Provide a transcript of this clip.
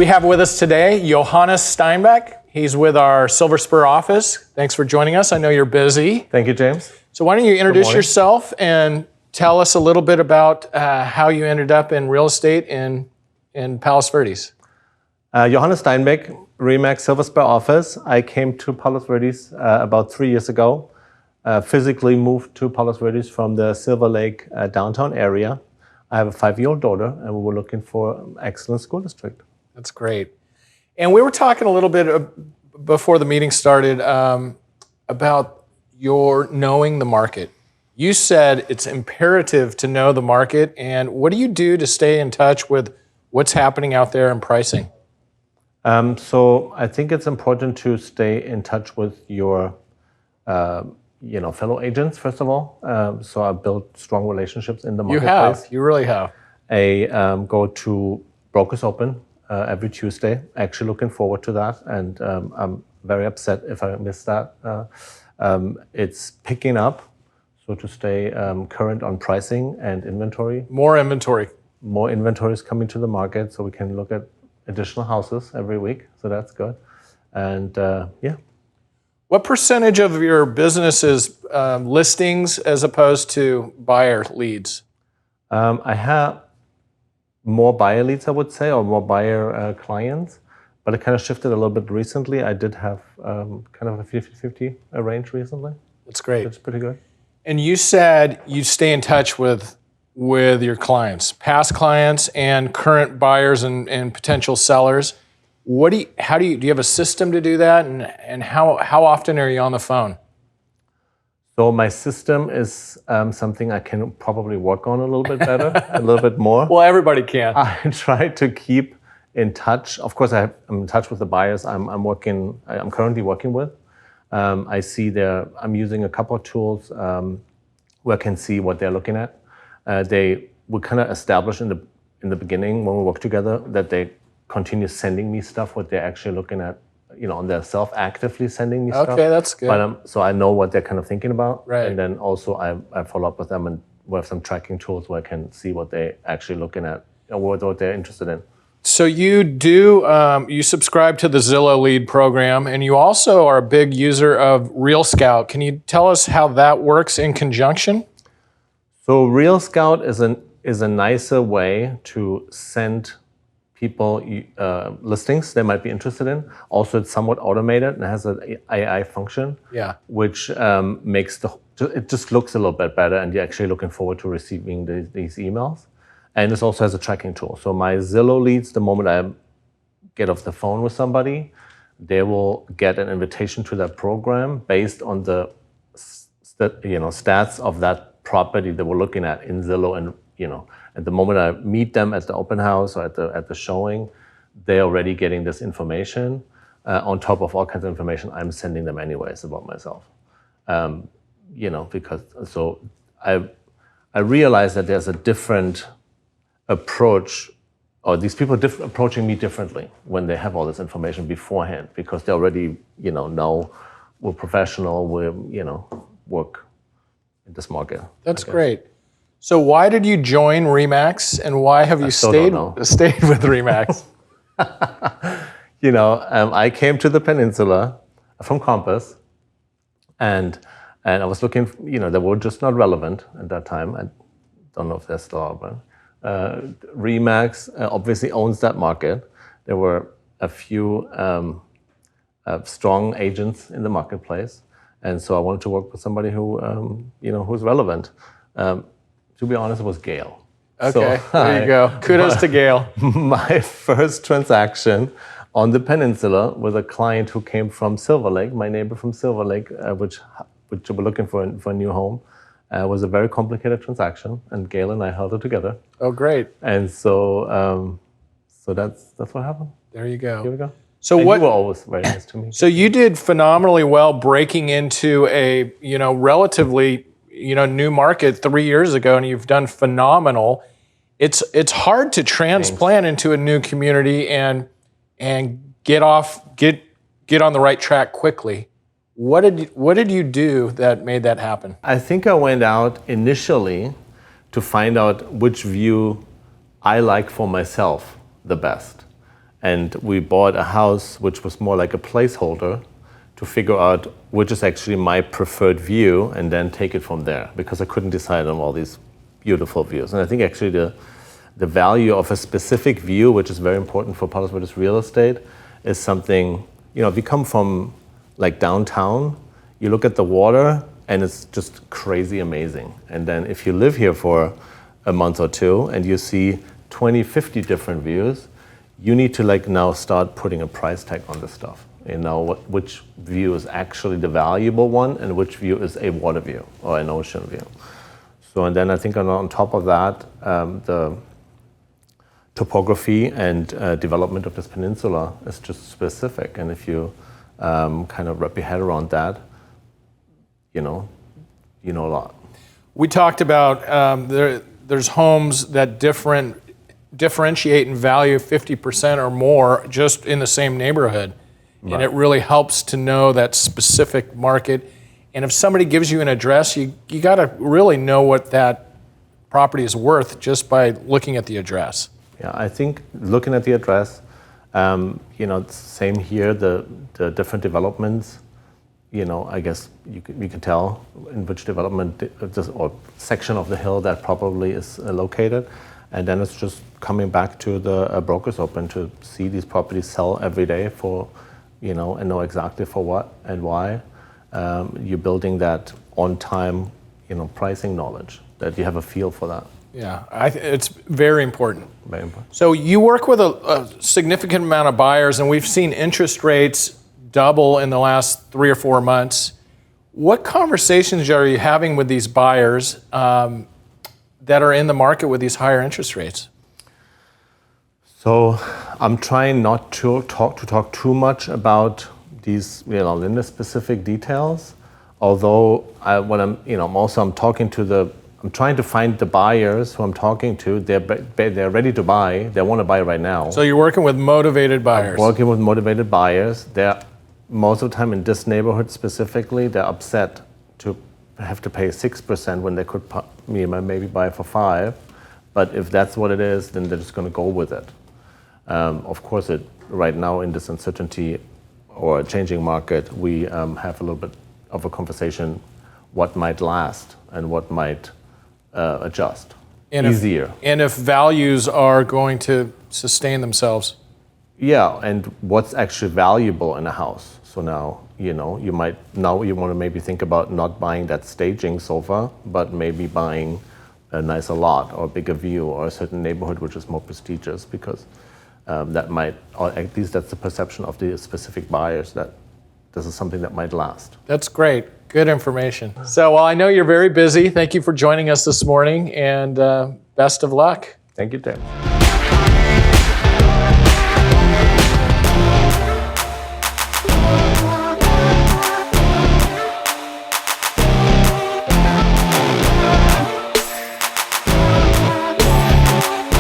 We have with us today Johannes Steinbeck. He's with our Silver Spur office. Thanks for joining us. I know you're busy. Thank you, James. So why don't you introduce yourself and tell us a little bit about how you ended up in real estate in Palos Verdes. Johannes Steinbeck, RE/MAX Silver Spur office. I came to Palos Verdes about 3 years ago. Physically moved to Palos Verdes from the Silver Lake downtown area. I have a 5-year-old daughter, and we were looking for an excellent school district. That's great. And we were talking a little bit before the meeting started about your knowing the market. You said it's imperative to know the market, and what do you do to stay in touch with what's happening out there in pricing? So I think it's important to stay in touch with your fellow agents, first of all. So I built strong relationships in the marketplace. You really have. I go to Brokers Open every Tuesday. Actually looking forward to that, and I'm very upset if I miss that. It's picking up, so to stay current on pricing and inventory. More inventory. More inventory is coming to the market, so we can look at additional houses every week, so that's good. And yeah. What percentage of your business is listings as opposed to buyer leads? I have more buyer leads, I would say, or more buyer clients, but it kind of shifted a little bit recently. I did have kind of a 50-50 range recently. That's great. It's pretty good. And you said you stay in touch with your clients, past clients and current buyers and potential sellers. Do you have a system to do that, and how often are you on the phone? So my system is something I can probably work on a little bit better, a little bit more. Well, everybody can. I try to keep in touch. Of course, I'm in touch with the buyers I'm currently working with. I see I'm using a couple of tools where I can see what they're looking at. We kind of established in the beginning when we work together that they continue sending me stuff, what they're actually looking at, on their self actively sending me stuff. Okay, that's good. But so I know what they're kind of thinking about. Right. And then also I follow up with them, and we have some tracking tools where I can see what they're actually looking at, or what they're interested in. So you subscribe to the Zillow Lead program, and you also are a big user of Real Scout. Can you tell us how that works in conjunction? So Real Scout is a nicer way to send people listings they might be interested in. Also, it's somewhat automated and has an AI function, which makes it just looks a little bit better, and you're actually looking forward to receiving these emails. And this also has a tracking tool. So my Zillow leads, the moment I get off the phone with somebody, they will get an invitation to that program based on the stats of that property that we're looking at in Zillow. And at the moment I meet them at the open house or at the showing, they're already getting this information on top of all kinds of information I'm sending them anyways about myself. Because so I realize that there's a different approach, or these people approaching me differently when they have all this information beforehand, because they already know we're professional, we work in this market. That's great. So why did you join RE/MAX, and why have you stayed with RE/MAX? I came to the peninsula from Compass, and I was looking, they were just not relevant at that time. I don't know if they're still relevant. RE/MAX obviously owns that market. There were a few strong agents in the marketplace, and so I wanted to work with somebody who, who's relevant. To be honest, it was Gail. Okay, so there you go. Kudos to Gail. My first transaction on the peninsula with a client who came from Silver Lake, my neighbor from Silver Lake, which were looking for a new home, was a very complicated transaction, and Gail and I held it together. Oh, great! And so that's what happened. There you go. Here we go. So you were always very nice to me. So you did phenomenally well breaking into a relatively new market 3 years ago, and you've done phenomenal. It's hard to transplant into a new community and get on the right track quickly. What did you do that made that happen? I think I went out initially to find out which view I like for myself the best. And we bought a house which was more like a placeholder to figure out which is actually my preferred view and then take it from there, because I couldn't decide on all these beautiful views. And I think actually the value of a specific view, which is very important for Palos Verdes real estate, is something, if you come from like downtown, you look at the water and it's just crazy amazing. And then if you live here for a month or two and you see 20, 50 different views, you need to like now start putting a price tag on this stuff. Which view is actually the valuable one and which view is a water view or an ocean view. So, and then I think on top of that, the topography and development of this peninsula is just specific. And if you kind of wrap your head around that, you know a lot. We talked about there's homes that differentiate in value 50% or more just in the same neighborhood. Right. And it really helps to know that specific market. And if somebody gives you an address, you got to really know what that property is worth just by looking at the address. Yeah, I think looking at the address, it's same here, the different developments, I guess you can tell in which development or section of the hill that probably is located. And then it's just coming back to the brokers open to see these properties sell every day for, and know exactly for what and why. You're building that on-time, pricing knowledge, that you have a feel for that. Yeah, it's very important. Very important. So you work with a significant amount of buyers, and we've seen interest rates double in the last 3 or 4 months. What conversations are you having with these buyers that are in the market with these higher interest rates? So I'm trying not to talk too much about these, lender specific details. Although I'm trying to find the buyers who I'm talking to. They're ready to buy. They want to buy right now. So you're working with motivated buyers. I'm working with motivated buyers. They're most of the time in this neighborhood specifically. They're upset to have to pay 6% when they could maybe buy for 5%. But if that's what it is, then they're just going to go with it. Of course, right now in this uncertainty or changing market, we have a little bit of a conversation what might last and what might adjust easier. And if values are going to sustain themselves. Yeah, and what's actually valuable in a house. So now, you want to maybe think about not buying that staging sofa, but maybe buying a nicer lot or a bigger view or a certain neighborhood which is more prestigious, because that might, or at least that's the perception of the specific buyers, that this is something that might last. That's great. Good information. So, I know you're very busy. Thank you for joining us this morning, and best of luck. Thank you, Tim.